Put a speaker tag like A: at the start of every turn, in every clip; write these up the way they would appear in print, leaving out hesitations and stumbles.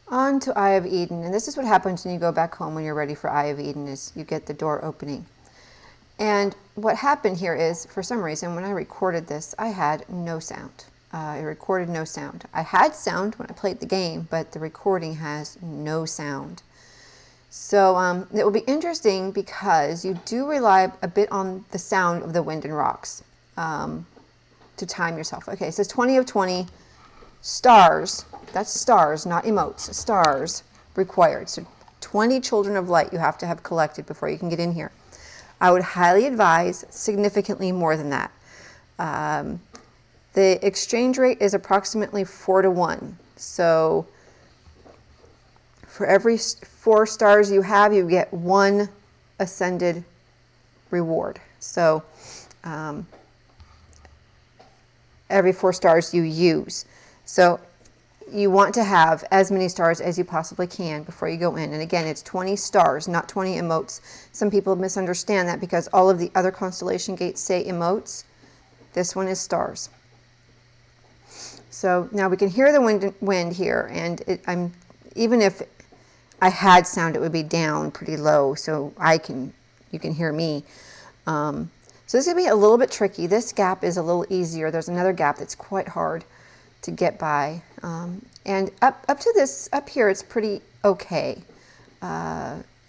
A: On to Eye of Eden, and this is what happens when you go back home when you're ready for Eye of Eden, is you get the door opening. And what happened here is, for some reason, when I recorded this, I had no sound. It recorded no sound. I had sound when I played the game, but the recording has no sound. So it will be interesting because you do rely a bit on the sound of the wind and rocks to time yourself. Okay, it says 20 of 20 stars. That's stars, not emotes. Stars required. So 20 children of light you have to have collected before you can get in here. I would highly advise significantly more than that. The exchange rate is approximately 4 to 1. So for every 4 stars you have, you get 1 ascended reward. So every 4 stars you use. So you want to have as many stars as you possibly can before you go in. And again, it's 20 stars, not 20 emotes. Some people misunderstand that because all of the other constellation gates say emotes. This one is stars. So now we can hear the wind here, and even if I had sound, it would be down pretty low, so you can hear me. So this is going to be a little bit tricky. This gap is a little easier. There's another gap that's quite hard to get by. And up to this, up here, it's pretty okay.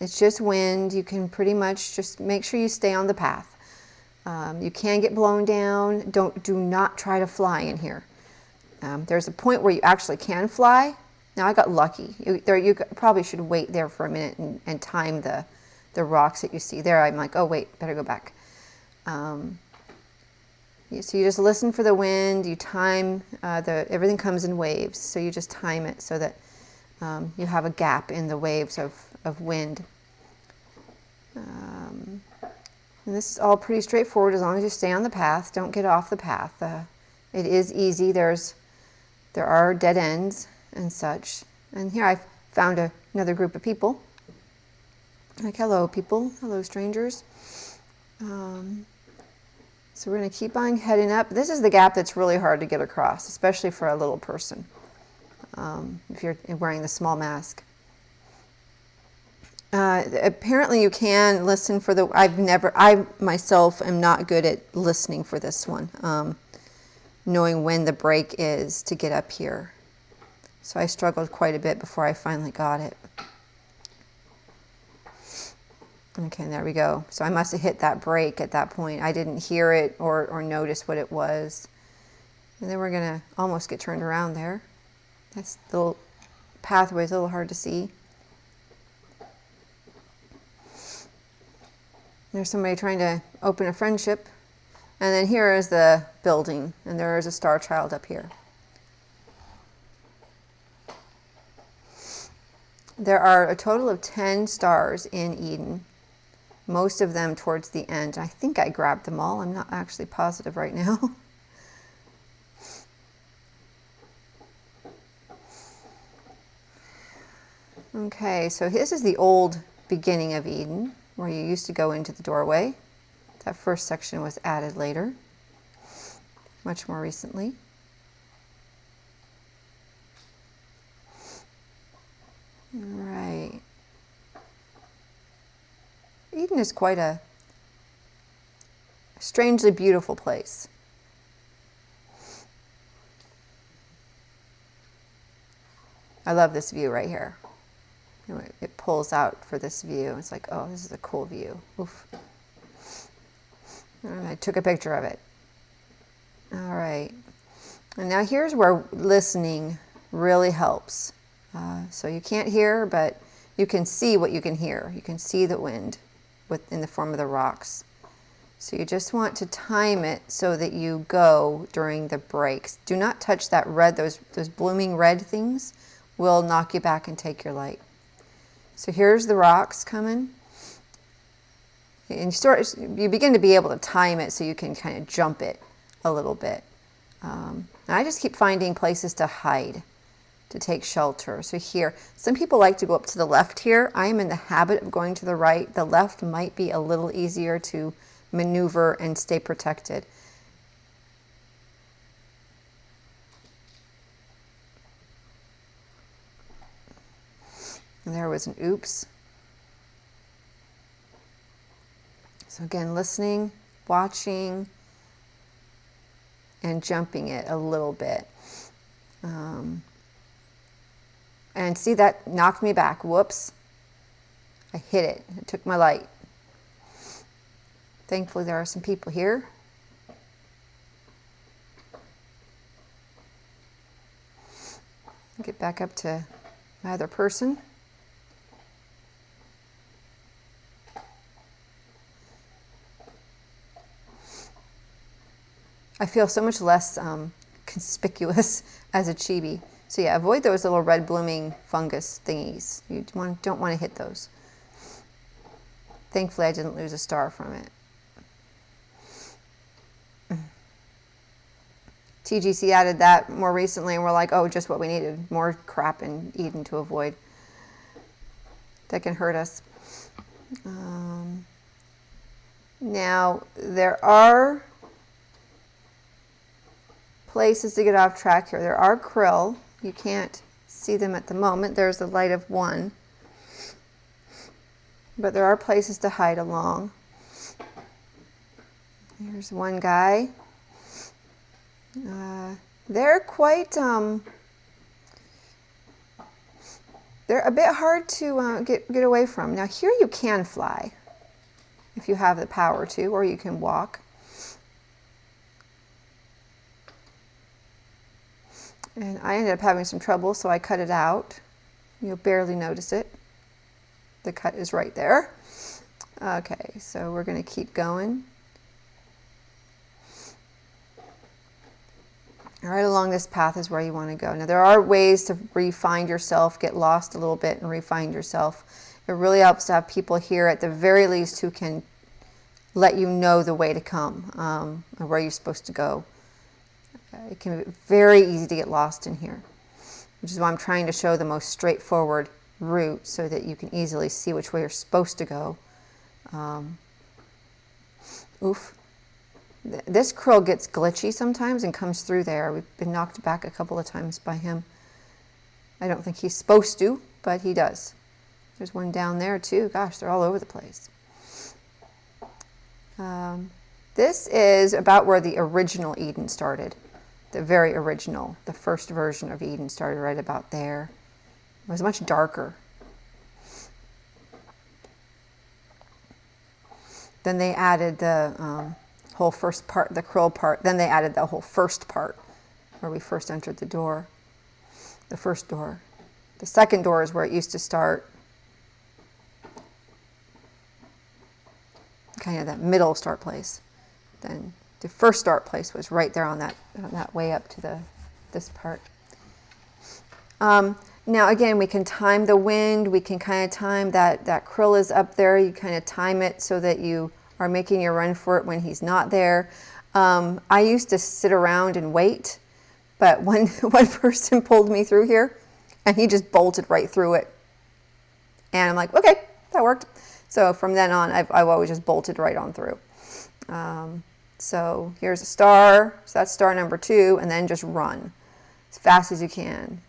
A: It's just wind. You can pretty much just make sure you stay on the path. You can get blown down. Do not try to fly in here. There's a point where you actually can fly. Now I got lucky. You probably should wait there for a minute and time the rocks that you see there. I'm like, oh wait, better go back. So you just listen for the wind, you time, everything comes in waves, so you just time it so that you have a gap in the waves of wind. And this is all pretty straightforward as long as you stay on the path, don't get off the path. It is easy, there are dead ends and such. And here I found another group of people. Like, hello people, hello strangers. So we're going to keep on heading up. This is the gap that's really hard to get across, especially for a little person, if you're wearing the small mask. Apparently you can listen for I myself am not good at listening for this one, knowing when the break is to get up here. So I struggled quite a bit before I finally got it. Okay, there we go. So I must have hit that break at that point. I didn't hear it or notice what it was. And then we're going to almost get turned around there. That's the little pathway is a little hard to see. There's somebody trying to open a friendship. And then here is the building, and there is a star child up here. There are a total of 10 stars in Eden. Most of them towards the end. I think I grabbed them all. I'm not actually positive right now. Okay, so this is the old beginning of Eden, where you used to go into the doorway. That first section was added later, much more recently. All right. Eden is quite a strangely beautiful place. I love this view right here. It pulls out for this view. It's like, oh, this is a cool view. Oof. And I took a picture of it. All right. And now here's where listening really helps. So you can't hear, but you can see what you can hear. You can see the wind in the form of the rocks. So you just want to time it so that you go during the breaks. Do not touch that red, those blooming red things will knock you back and take your light. So here's the rocks coming. And you begin to be able to time it so you can kind of jump it a little bit. And I just keep finding places to hide, to take shelter. So here, some people like to go up to the left here. I am in the habit of going to the right. The left might be a little easier to maneuver and stay protected. And there was an oops. So again, listening, watching, and jumping it a little bit. And see, that knocked me back. Whoops. I hit it. It took my light. Thankfully, there are some people here. Get back up to my other person. I feel so much less conspicuous as a chibi. So yeah, avoid those little red blooming fungus thingies. You don't want to hit those. Thankfully, I didn't lose a star from it. TGC added that more recently, and we're like, oh, just what we needed. More crap in Eden to avoid. That can hurt us. Now, there are places to get off track here. There are krill. You can't see them at the moment. There's the light of one. But there are places to hide along. Here's one guy. They're quite, they're a bit hard to get away from. Now here you can fly, if you have the power to, or you can walk. And I ended up having some trouble, so I cut it out. You'll barely notice it. The cut is right there. Okay, so we're going to keep going. Right along this path is where you want to go. Now there are ways to re-find yourself, get lost a little bit and re-find yourself. It really helps to have people here at the very least who can let you know the way to come, and where you're supposed to go. It can be very easy to get lost in here, which is why I'm trying to show the most straightforward route so that you can easily see which way you're supposed to go. Oof. This krill gets glitchy sometimes and comes through there. We've been knocked back a couple of times by him. I don't think he's supposed to, but he does. There's one down there too. Gosh, they're all over the place. This is about where the original Eden started. The very original, the first version of Eden started right about there. It was much darker. Then they added the whole first part, the krill part. Then they added the whole first part where we first entered the door. The first door. The second door is where it used to start. Kind of that middle start place. Then the first start place was right there on that way up to this part. Now again, we can time the wind. We can kind of time that krill is up there. You kind of time it so that you are making your run for it when he's not there. I used to sit around and wait, but one person pulled me through here, and he just bolted right through it. And I'm like, okay, that worked. So from then on, I've always just bolted right on through. So here's a star. So that's star number 2, and then just run as fast as you can,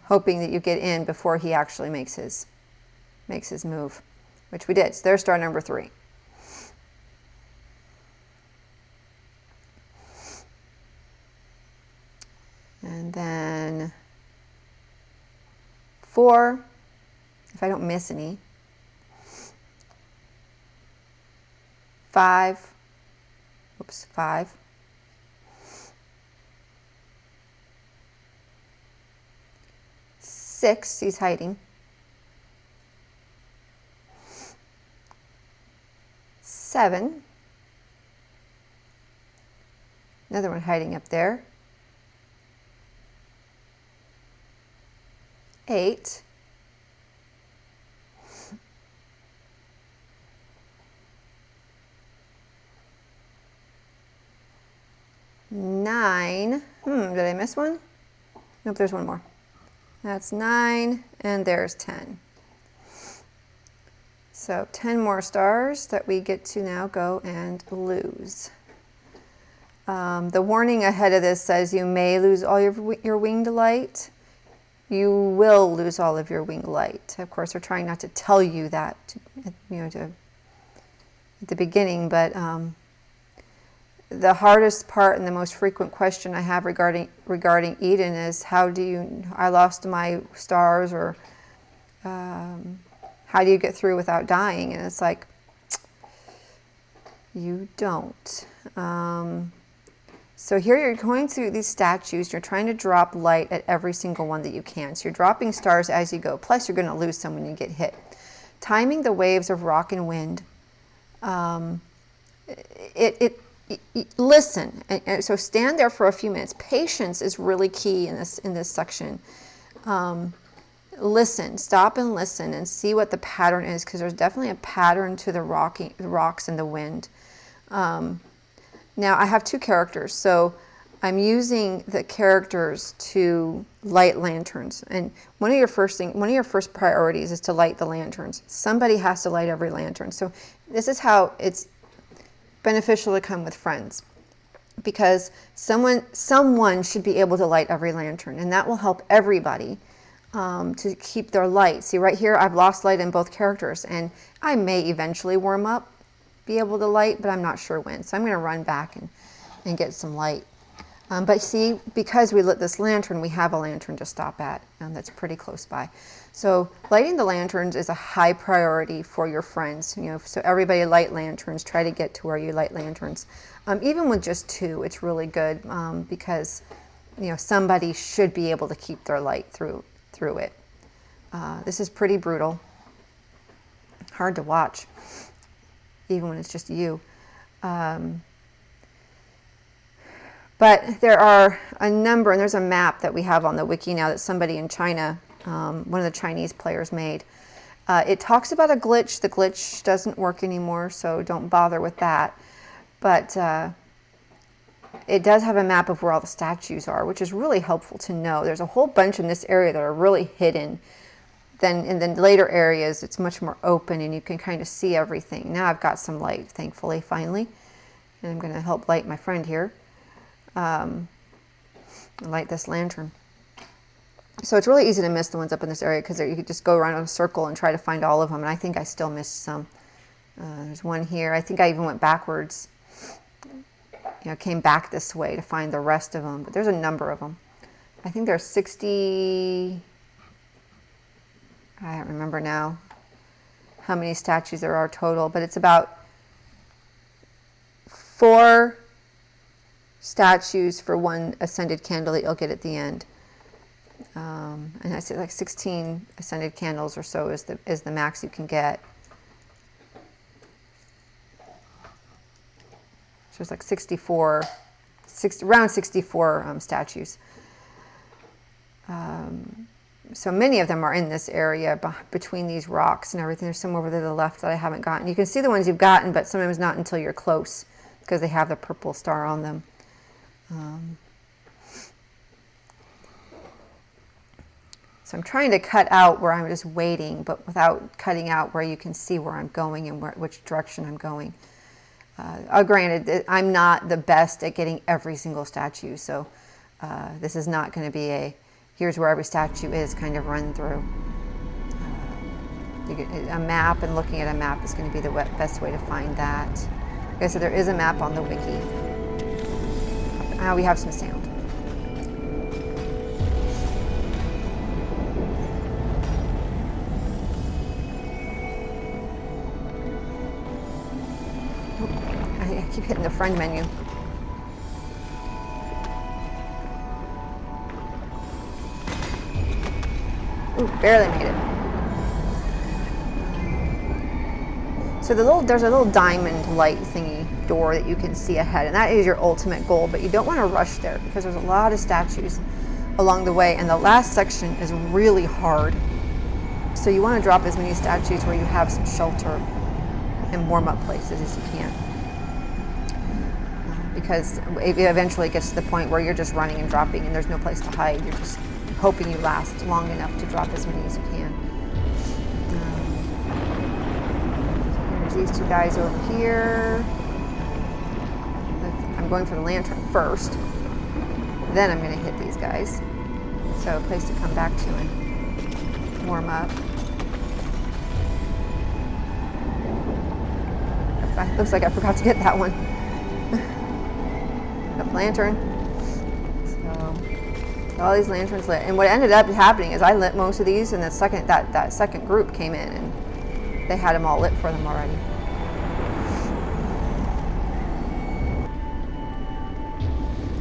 A: hoping that you get in before he actually makes his move, which we did. So there's star number 3. And then 4, if I don't miss any. 5, oops, 5. 6, he's hiding. 7. Another one hiding up there. 8. 9. Did I miss one? Nope, there's one more. That's 9, and there's 10. So 10 more stars that we get to now go and lose. The warning ahead of this says you may lose all your winged light. you will lose all of your wing light. Of course, they're trying not to tell you that, at the beginning, but the hardest part and the most frequent question I have regarding Eden is, I lost my stars, or how do you get through without dying? And it's like, you don't. So here you're going through these statues, you're trying to drop light at every single one that you can. So you're dropping stars as you go, plus you're going to lose some when you get hit. Timing the waves of rock and wind, listen, and so stand there for a few minutes. Patience is really key in this section. Listen, stop and listen and see what the pattern is, because there's definitely a pattern to the rocks and the wind. Now I have two characters, so I'm using the characters to light lanterns. And one of your first priorities is to light the lanterns. Somebody has to light every lantern. So this is how it's beneficial to come with friends, because someone should be able to light every lantern, and that will help everybody to keep their light. See right here, I've lost light in both characters, and I may eventually warm up, be able to light, but I'm not sure when. So I'm going to run back and get some light. But see, because we lit this lantern, we have a lantern to stop at, and that's pretty close by. So lighting the lanterns is a high priority for your friends. So everybody light lanterns. Try to get to where you light lanterns. Even with just two, it's really good, because somebody should be able to keep their light through it. This is pretty brutal. Hard to watch, even when it's just you. But there are a number, and there's a map that we have on the wiki now that somebody in China, one of the Chinese players made. It talks about a glitch. The glitch doesn't work anymore, so don't bother with that. But it does have a map of where all the statues are, which is really helpful to know. There's a whole bunch in this area that are really hidden. Then in the later areas, it's much more open, and you can kind of see everything. Now I've got some light, thankfully, finally. And I'm going to help light my friend here. Light this lantern. So it's really easy to miss the ones up in this area, because you could just go around in a circle and try to find all of them. And I think I still missed some. There's one here. I think I even went backwards. Came back this way to find the rest of them. But there's a number of them. I think there's 60... I don't remember now how many statues there are total, but it's about 4 statues for one ascended candle that you'll get at the end. And I say like 16 ascended candles or so is the max you can get. So it's like around 64 statues. So many of them are in this area between these rocks and everything. There's some over there to the left that I haven't gotten. You can see the ones you've gotten, but sometimes not until you're close, because they have the purple star on them. So I'm trying to cut out where I'm just waiting, but without cutting out where you can see where I'm going and which direction I'm going. Granted, I'm not the best at getting every single statue, so this is not going to be here's where every statue is kind of run through. A map, and looking at a map is going to be the best way to find that. Like I said, there is a map on the wiki. Now we have some sound. I keep hitting the friend menu. Ooh, barely made it. So there's a little diamond light thingy door that you can see ahead, and that is your ultimate goal, but you don't want to rush there because there's a lot of statues along the way, and the last section is really hard. So you want to drop as many statues where you have some shelter and warm-up places as you can. Because it eventually gets to the point where you're just running and dropping and there's no place to hide. You're just hoping you last long enough to drop as many as you can. There's these two guys over here. I'm going for the lantern first. Then I'm going to hit these guys. So a place to come back to and warm up. Looks like I forgot to get that one. The lantern. So all these lanterns lit. And what ended up happening is I lit most of these, and the second that second group came in and they had them all lit for them already.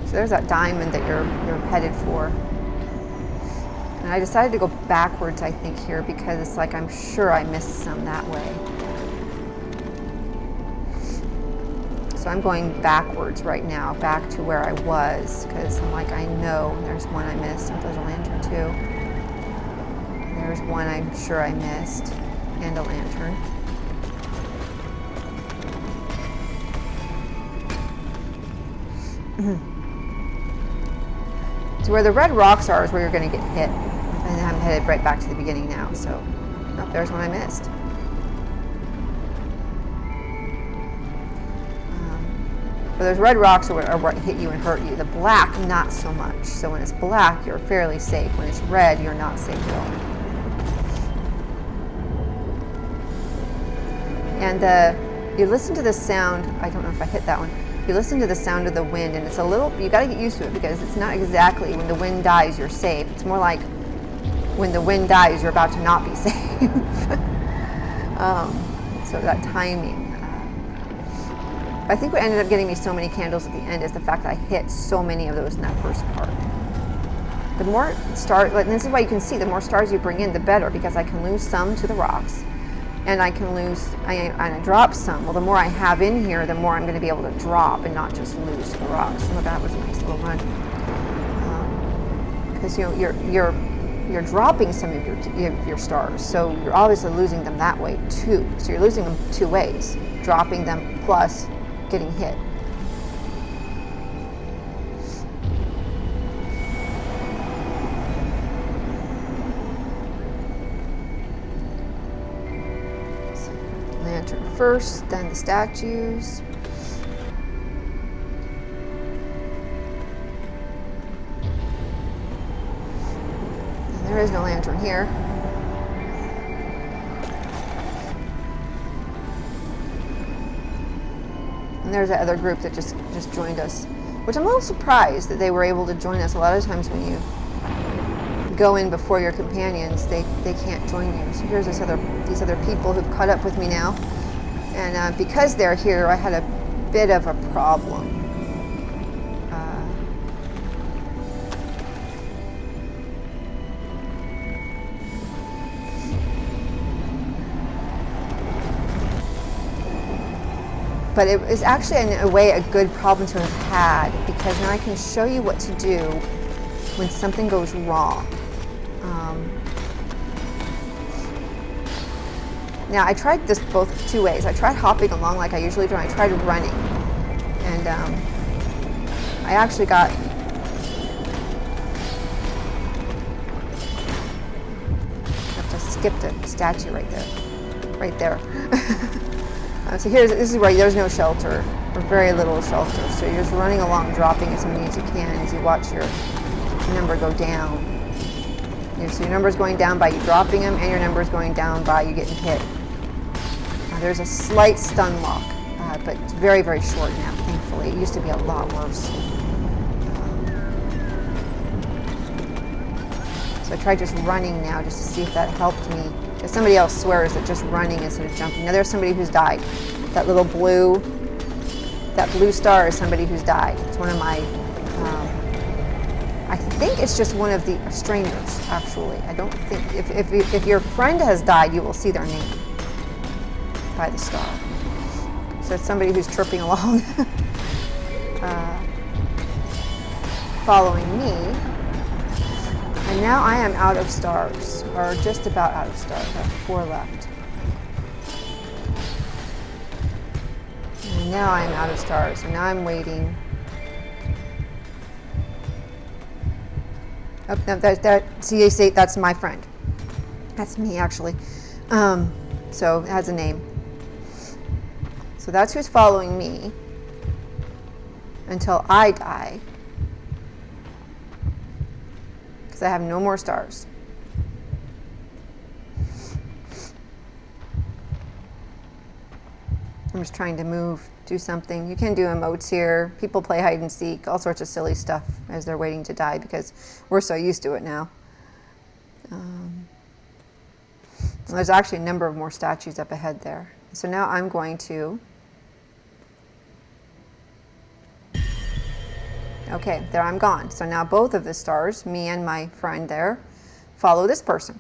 A: So there's that diamond that you're headed for. And I decided to go backwards, I think, here because it's like I'm sure I missed some that way. So I'm going backwards right now, back to where I was, because I'm like, I know there's one I missed. Oh, there's a lantern too. There's one I'm sure I missed, and a lantern. So where the red rocks are is where you're going to get hit. And I'm headed right back to the beginning now. So, oh, there's one I missed. But those red rocks are what hit you and hurt you. The black, not so much. So when it's black, you're fairly safe. When it's red, you're not safe at all. And you listen to the sound. I don't know if I hit that one. You listen to the sound of the wind, and it's a little, you got to get used to it because it's not exactly when the wind dies, you're safe. It's more like when the wind dies, you're about to not be safe. So that timing. I think what ended up getting me so many candles at the end is the fact that I hit so many of those in that first part. The more stars, and this is why you can see, the more stars you bring in, the better, because I can lose some to the rocks, and I can lose, I drop some. Well, the more I have in here, the more I'm going to be able to drop and not just lose to the rocks. So that was a nice little run. Because you're dropping some of your stars, so you're obviously losing them that way too. So you're losing them two ways: dropping them plus getting hit. So, lantern first, then the statues. And there is no lantern here. And there's that other group that just joined us, which I'm a little surprised that they were able to join us. A lot of times when you go in before your companions, they can't join you. So here's these other people who've caught up with me now. And because they're here, I had a bit of a problem. But it was actually, in a way, a good problem to have had, because now I can show you what to do when something goes wrong. Now, I tried this both two ways. I tried hopping along like I usually do, and I tried running. And I actually got... I just skipped a statue right there. Right there. So this is where there's no shelter, or very little shelter. So you're just running along, dropping as many as you can as you watch your number go down. So your number is going down by you dropping them, and your number is going down by you getting hit. There's a slight stun lock, but it's very, very short now, thankfully. It used to be a lot worse. So I tried just running now just to see if that helped me. Because somebody else swears that just running instead of jumping. Now there's somebody who's died. That blue star is somebody who's died. It's one of my, I think it's just one of the strangers, actually. I don't think, if your friend has died, you will see their name by the star. So it's somebody who's tripping along, following me. And now I am out of stars, or just about out of stars. I have 4 left. And now I am out of stars, so now I'm waiting. Oh, no, see, that's my friend. That's me, actually. So it has a name. So that's who's following me until I die. because I have no more stars. I'm just trying to move, do something. You can do emotes here. People play hide and seek, all sorts of silly stuff as they're waiting to die because we're so used to it now. There's actually a number of more statues up ahead there. So now I'm going to... Okay, there I'm gone. So now both of the stars, me and my friend there, follow this person.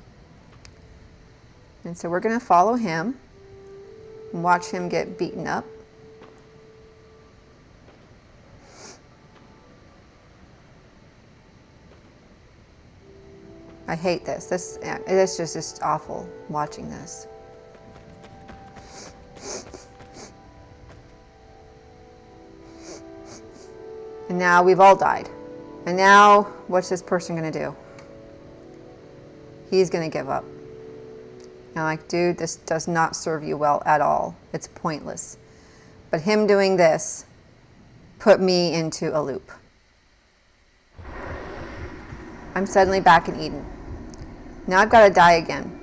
A: And so we're going to follow him and watch him get beaten up. I hate this. It's just awful watching this. And now we've all died. And now what's this person going to do? He's going to give up. And I'm like, dude, this does not serve you well at all. It's pointless. But him doing this put me into a loop. I'm suddenly back in Eden. Now I've got to die again.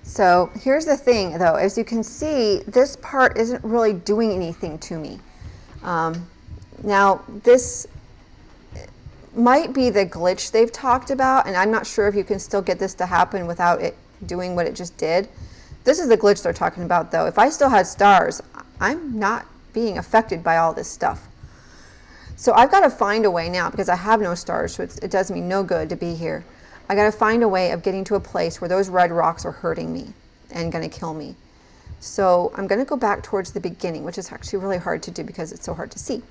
A: So here's the thing, though. As you can see, this part isn't really doing anything to me. Now, this might be the glitch they've talked about, and I'm not sure if you can still get this to happen without it doing what it just did. This is the glitch they're talking about, though. If I still had stars, I'm not being affected by all this stuff. So I've got to find a way now, because I have no stars, so it does me no good to be here. I got to find a way of getting to a place where those red rocks are hurting me and going to kill me. So I'm going to go back towards the beginning, which is actually really hard to do because it's so hard to see.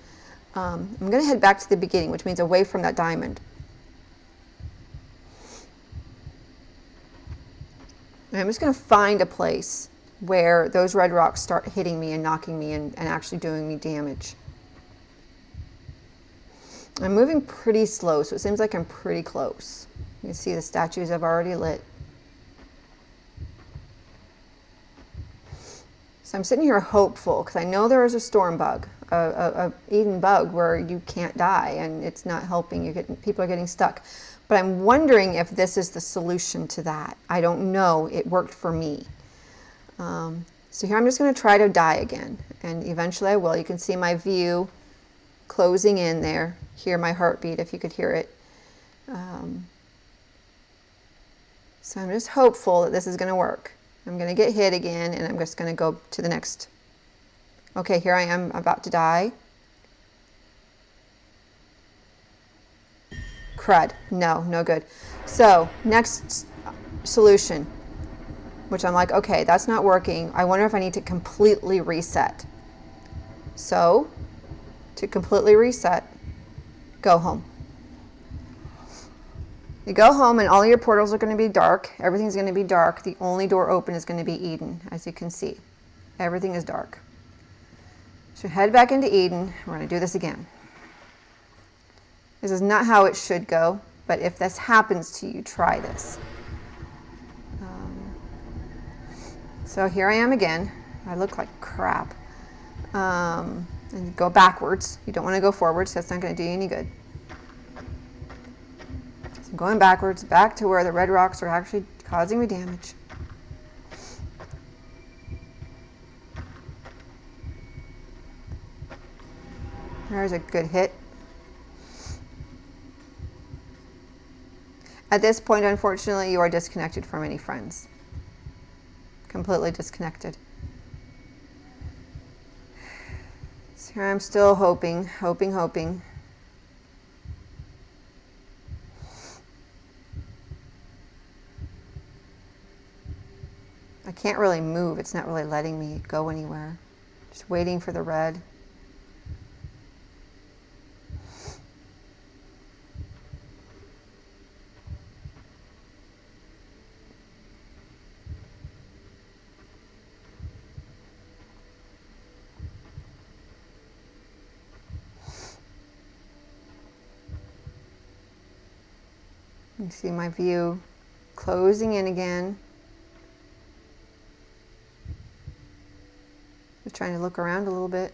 A: I'm going to head back to the beginning, which means away from that diamond. And I'm just going to find a place where those red rocks start hitting me and knocking me and actually doing me damage. I'm moving pretty slow, so it seems like I'm pretty close. You can see the statues I've already lit. So I'm sitting here hopeful, because I know there is a storm bug, a Eden bug where you can't die and it's not helping you. People are getting stuck. But I'm wondering if this is the solution to that. I don't know. It worked for me. So here I'm just going to try to die again, and eventually I will. You can see my view closing in there. Hear my heartbeat if you could hear it. So I'm just hopeful that this is going to work. I'm going to get hit again, and I'm just going to go to the next. Okay, here I am about to die. Crud. No good. So next solution, which I'm like, okay, that's not working. I wonder if I need to completely reset. So to completely reset, go home. You go home and all your portals are going to be dark. Everything's going to be dark. The only door open is going to be Eden, as you can see. Everything is dark. So head back into Eden. We're going to do this again. This is not how it should go, but if this happens to you, try this. So here I am again. I look like crap. And go backwards. You don't want to go forwards. That's not going to do you any good. So going backwards, back to where the red rocks are actually causing me damage. There's a good hit. At this point, unfortunately, you are disconnected from any friends. Completely disconnected. So here I'm still hoping. I can't really move. It's not really letting me go anywhere. Just waiting for the red. You see my view closing in again. Just trying to look around a little bit.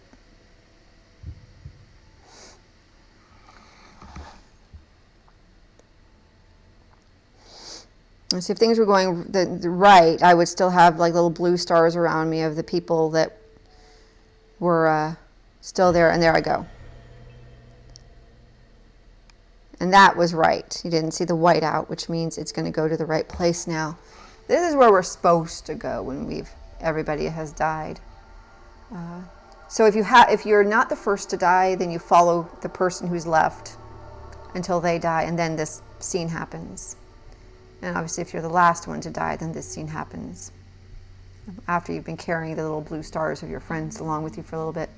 A: And so if things were going the right, I would still have like little blue stars around me of the people that were still there. And there I go. And that was right. You didn't see the white out, which means it's going to go to the right place now. This is where we're supposed to go when everybody has died. So if you're not the first to die, then you follow the person who's left until they die, and then this scene happens. And obviously, if you're the last one to die, then this scene happens after you've been carrying the little blue stars of your friends along with you for a little bit.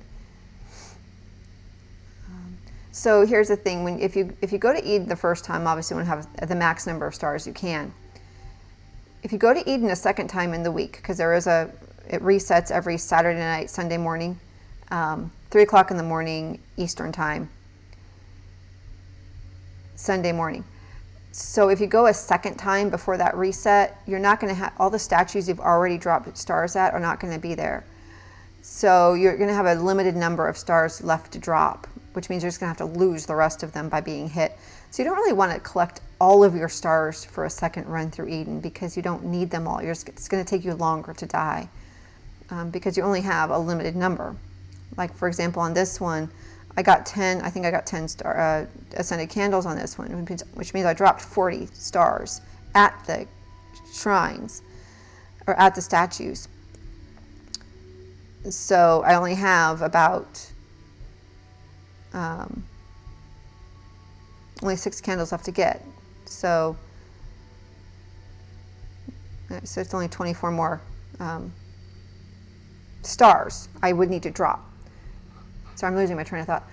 A: So here's the thing: if you go to Eden the first time, obviously you want to have the max number of stars you can. If you go to Eden a second time in the week, because it resets every Saturday night, Sunday morning, 3 o'clock in the morning Eastern time, Sunday morning. So if you go a second time before that reset, you're not going to have all the statues you've already dropped stars at are not going to be there. So you're going to have a limited number of stars left to drop, which means you're just going to have to lose the rest of them by being hit. So you don't really want to collect all of your stars for a second run through Eden because you don't need them all. It's going to take you longer to die because you only have a limited number. Like for example, on this one, I think I got 10 ascended candles on this one, which means I dropped 40 stars at the shrines or at the statues. So I only have about only 6 candles left to get. So it's only 24 more stars I would need to drop. So I'm losing my train of thought.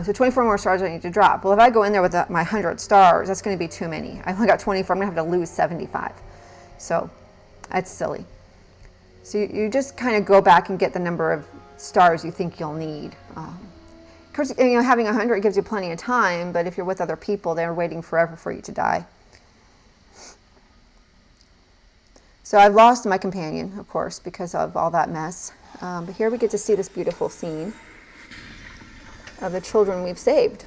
A: So 24 more stars I need to drop. Well, if I go in there with my 100 stars, that's going to be too many. I only got 24. I'm going to have to lose 75. So that's silly. So you just kind of go back and get the number of stars you think you'll need. Of course, having 100 gives you plenty of time, but if you're with other people, they're waiting forever for you to die. So I've lost my companion, of course, because of all that mess. But here we get to see this beautiful scene of the children we've saved.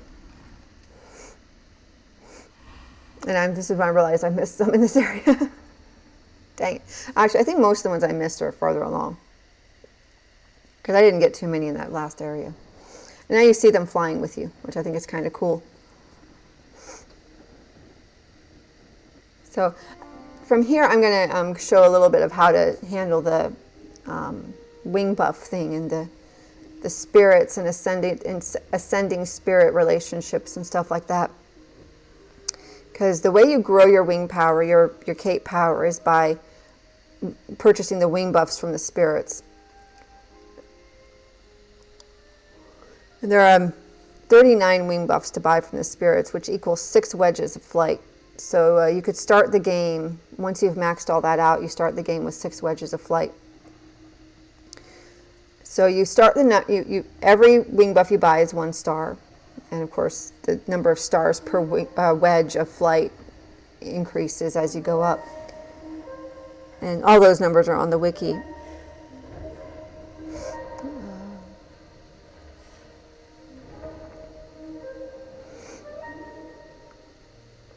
A: And this is when I realized I missed some in this area. Dang it. Actually, I think most of the ones I missed are farther along, because I didn't get too many in that last area. And now you see them flying with you, which I think is kind of cool. So from here, I'm going to show a little bit of how to handle the wing buff thing and the spirits and ascending spirit relationships and stuff like that. Because the way you grow your wing power, your cape power, is by purchasing the wing buffs from the spirits. And there are 39 wing buffs to buy from the spirits, which equals 6 wedges of flight. So you could start the game, once you've maxed all that out, you start the game with 6 wedges of flight. So you start every wing buff you buy is 1 star. And of course, the number of stars per wedge of flight increases as you go up. And all those numbers are on the wiki.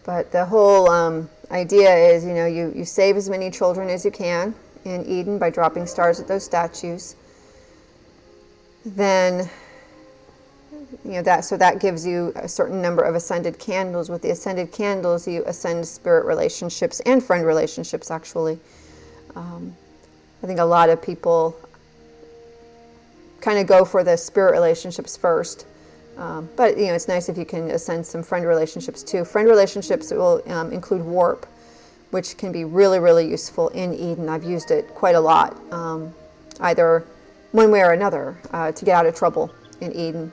A: But the whole idea is, you save as many children as you can in Eden by dropping stars at those statues. Then, that gives you a certain number of ascended candles. With the ascended candles, you ascend spirit relationships and friend relationships, actually. I think a lot of people kind of go for the spirit relationships first. But it's nice if you can ascend some friend relationships too. Friend relationships will include warp, which can be really, really useful in Eden. I've used it quite a lot, either one way or another, to get out of trouble in Eden.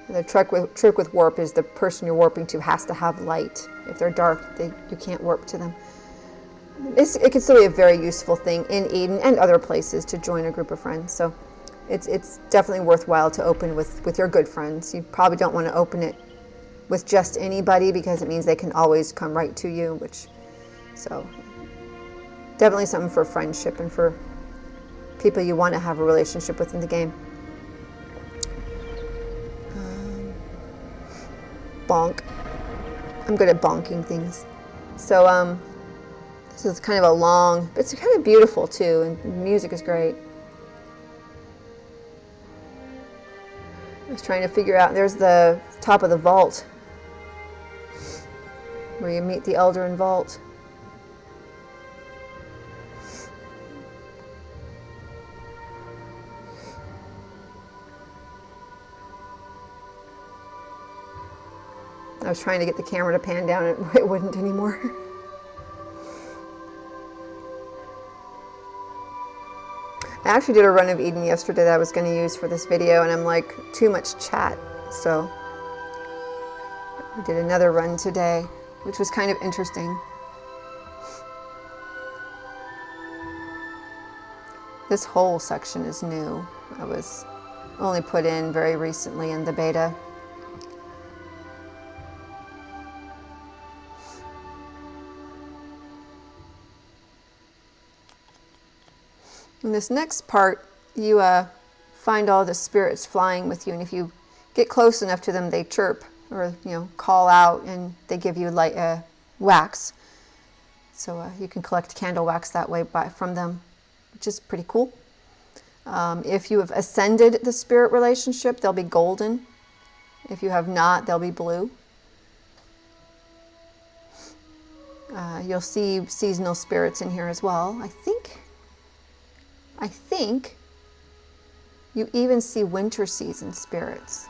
A: The trick with warp is the person you're warping to has to have light. If they're dark, you can't warp to them. It can still be a very useful thing in Eden and other places to join a group of friends. So it's definitely worthwhile to open with your good friends. You probably don't want to open it with just anybody because it means they can always come right to you, so definitely something for friendship and for people you want to have a relationship with in the game. Bonk. I'm good at bonking things. So So it's kind of a long, but it's kind of beautiful too, and the music is great. I was trying to figure out, there's the top of the vault where you meet the elder in vault. I was trying to get the camera to pan down and it wouldn't anymore. I actually did a run of Eden yesterday that I was going to use for this video, and I'm like, too much chat. So I did another run today, which was kind of interesting. This whole section is new. I was only put in very recently in the beta. In this next part, you find all the spirits flying with you, and if you get close enough to them, they chirp or call out, and they give you light wax. So you can collect candle wax that way from them, which is pretty cool. If you have ascended the spirit relationship, they'll be golden. If you have not, they'll be blue. You'll see seasonal spirits in here as well. I think you even see winter season spirits.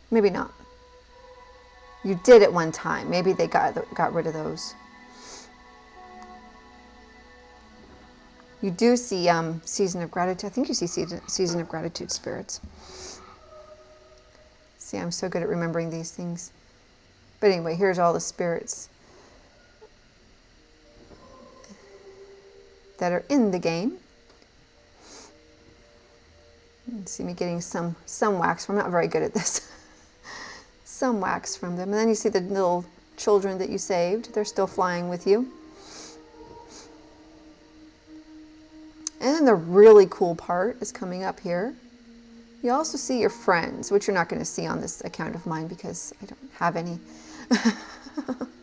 A: Maybe not. You did at one time. Maybe they got rid of those. You do see season of gratitude. I think you see season of gratitude spirits. See, I'm so good at remembering these things. But anyway, here's all the spirits that are in the game. You can see me getting some wax from them. I'm not very good at this. Some wax from them. And then you see the little children that you saved. They're still flying with you. And then the really cool part is coming up here. You also see your friends, which you're not going to see on this account of mine because I don't have any.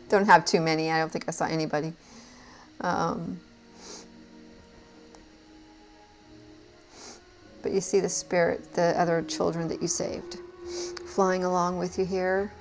A: Don't have too many. I don't think I saw anybody. But you see the spirit, the other children that you saved, flying along with you here.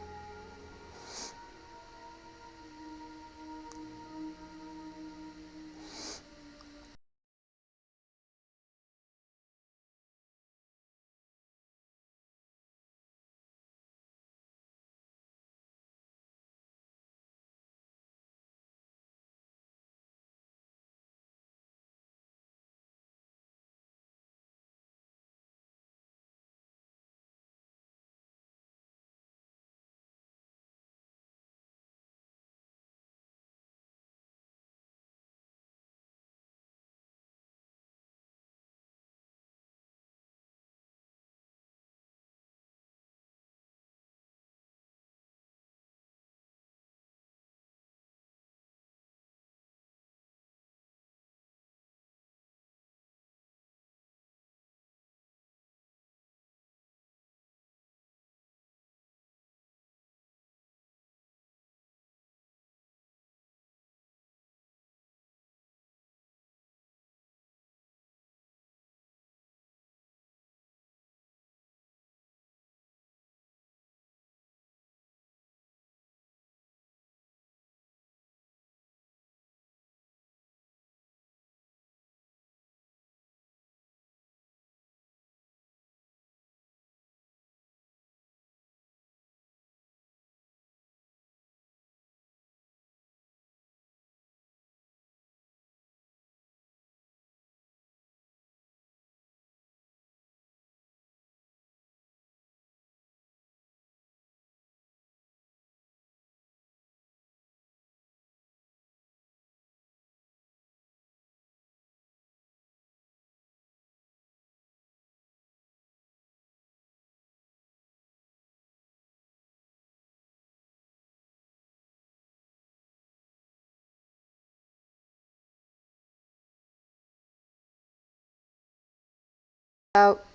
A: About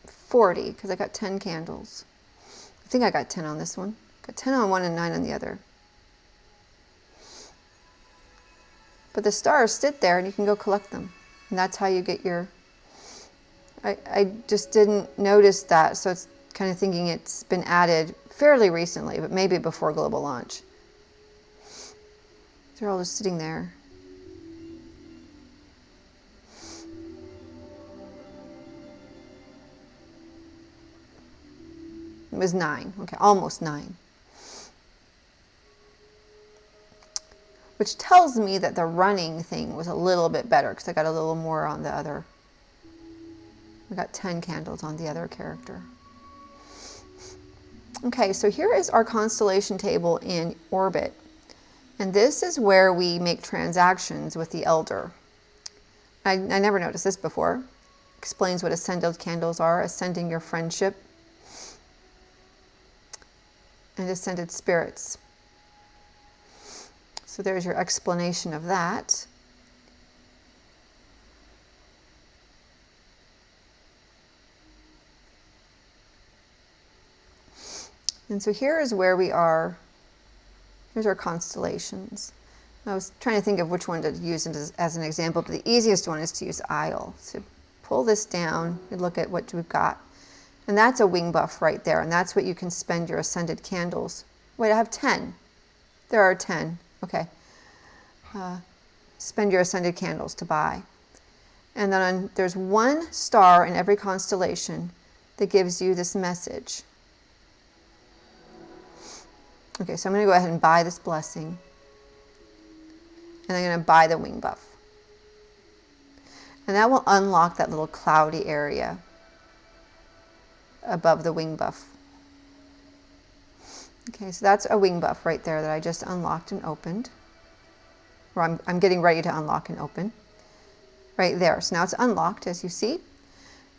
A: 40 because I got 10 candles. I think I got 10 on this one Got 10 on one and 9 on the other. But the stars sit there and you can go collect them. And that's how you get your... I just didn't notice that, so it's kind of thinking it's been added fairly recently, but maybe before global launch. They're all just sitting there. It was 9, okay, almost 9. Which tells me that the running thing was a little bit better because I got a little more on the other. I got 10 candles on the other character. Okay, so here is our constellation table in orbit. And this is where we make transactions with the elder. I never noticed this before. Explains what ascended candles are, ascending your friendship, and ascended spirits. So there's your explanation of that. And so here is where we are. Here's our constellations. I was trying to think of which one to use as an example, but the easiest one is to use Isle. So pull this down and look at what we've got. And that's a wing buff right there, and that's what you can spend your ascended candles. Wait, I have 10. There are 10. Okay. Spend your ascended candles to buy. And then there's one star in every constellation that gives you this message. Okay, so I'm going to go ahead and buy this blessing. And I'm going to buy the wing buff. And that will unlock that little cloudy area above the wing buff. Okay, so that's a wing buff right there that I just unlocked and opened. Or I'm getting ready to unlock and open. Right there. So now it's unlocked, as you see.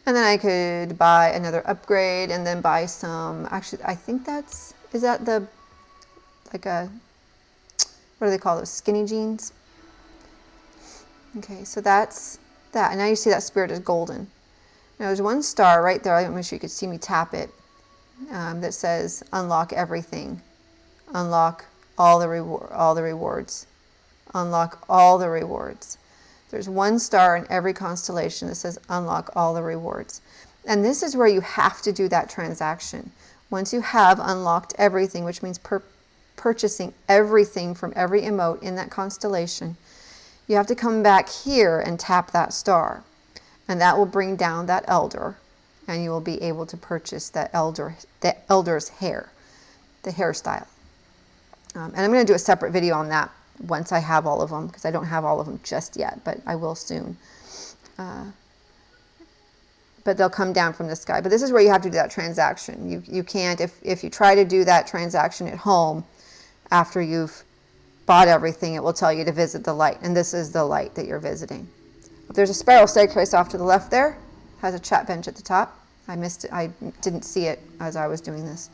A: And then I could buy another upgrade and then buy some, actually, I think that's, is that the, like a, what do they call those, skinny jeans? Okay, so that's that. And now you see that spirit is golden. Now there's one star right there, I'm not sure you could see me tap it, that says unlock everything. Unlock all the rewards. Unlock all the rewards. There's one star in every constellation that says unlock all the rewards. And this is where you have to do that transaction. Once you have unlocked everything, which means purchasing everything from every emote in that constellation, you have to come back here and tap that star. And that will bring down that elder, and you will be able to purchase that elder's hair, the hairstyle. And I'm going to do a separate video on that once I have all of them, because I don't have all of them just yet, but I will soon. But they'll come down from the sky. But this is where you have to do that transaction. You can't, if you try to do that transaction at home after you've bought everything, it will tell you to visit the light. And this is the light that you're visiting. There's a spiral staircase off to the left there. Has a chat bench at the top. I missed it. I didn't see it as I was doing this.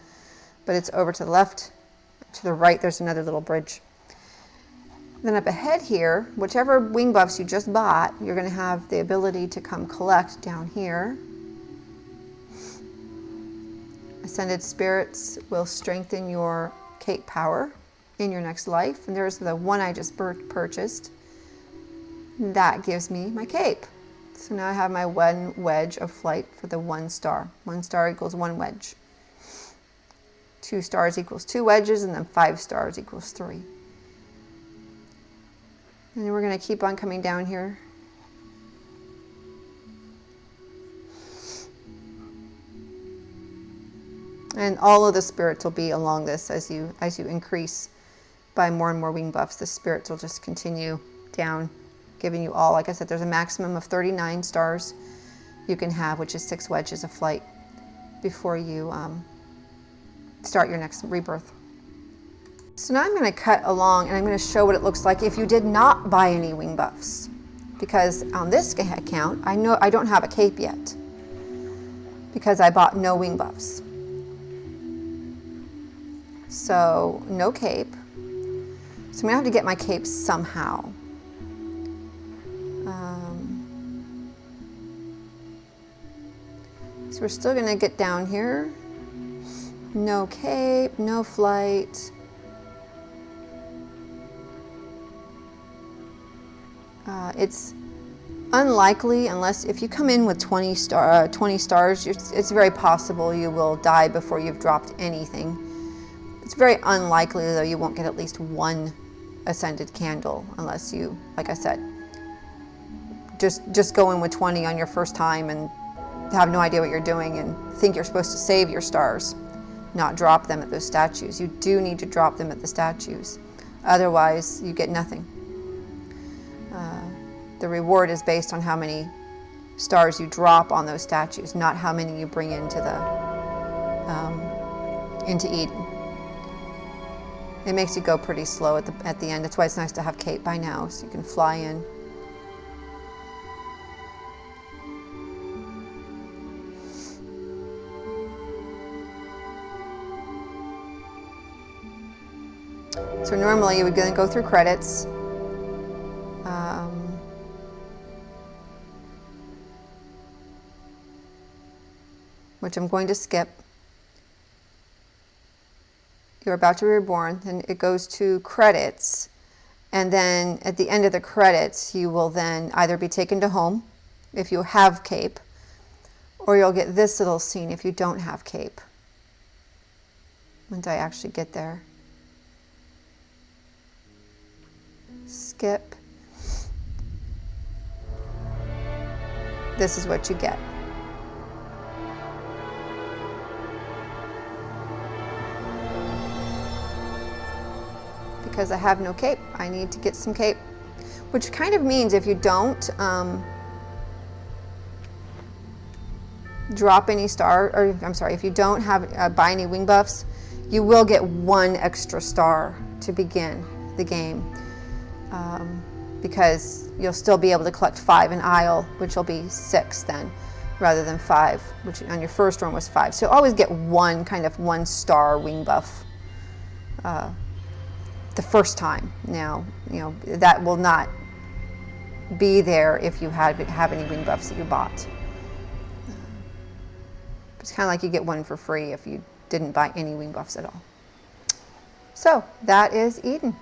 A: But it's over to the left. To the right, there's another little bridge. Then up ahead here, whichever wing buffs you just bought, you're going to have the ability to come collect down here. Ascended spirits will strengthen your cape power in your next life. And there's the one I just purchased. That gives me my cape. So now I have my one wedge of flight for the 1 star. 1 star equals 1 wedge. 2 stars equals 2 wedges, and then 5 stars equals 3. And then we're going to keep on coming down here. And all of the spirits will be along this as you increase by more and more wing buffs. The spirits will just continue down, giving you all, like I said, there's a maximum of 39 stars you can have, which is 6 wedges of flight before you start your next rebirth. So now I'm going to cut along and I'm going to show what it looks like if you did not buy any wing buffs. Because on this account, I know I don't have a cape yet because I bought no wing buffs. So no cape. So I'm going to have to get my cape somehow. So we're still going to get down here. No cape, no flight. It's unlikely, unless if you come in with 20 stars, it's very possible you will die before you've dropped anything. It's very unlikely, though, you won't get at least one ascended candle unless you, like I said, just go in with 20 on your first time and have no idea what you're doing and think you're supposed to save your stars, not drop them at those statues. You do need to drop them at the statues. Otherwise, you get nothing. The reward is based on how many stars you drop on those statues, not how many you bring into Eden. It makes you go pretty slow at the end. That's why it's nice to have Cape by now, so you can fly in. So normally you would go through credits. Which I'm going to skip. You're about to be reborn, then it goes to credits, and then at the end of the credits you will then either be taken to home if you have Cape, or you'll get this little scene if you don't have Cape. Once I actually get there. Skip. This is what you get. Because I have no Cape, I need to get some Cape, which kind of means if you don't drop any if you don't have buy any wing buffs, you will get one extra star to begin the game, because you'll still be able to collect 5 in Isle, which will be 6 then, rather than 5, which on your first run was 5. So you'll always get one star wing buff the first time. Now, that will not be there if you have any wing buffs that you bought. It's kind of like you get one for free if you didn't buy any wing buffs at all. So that is Eden.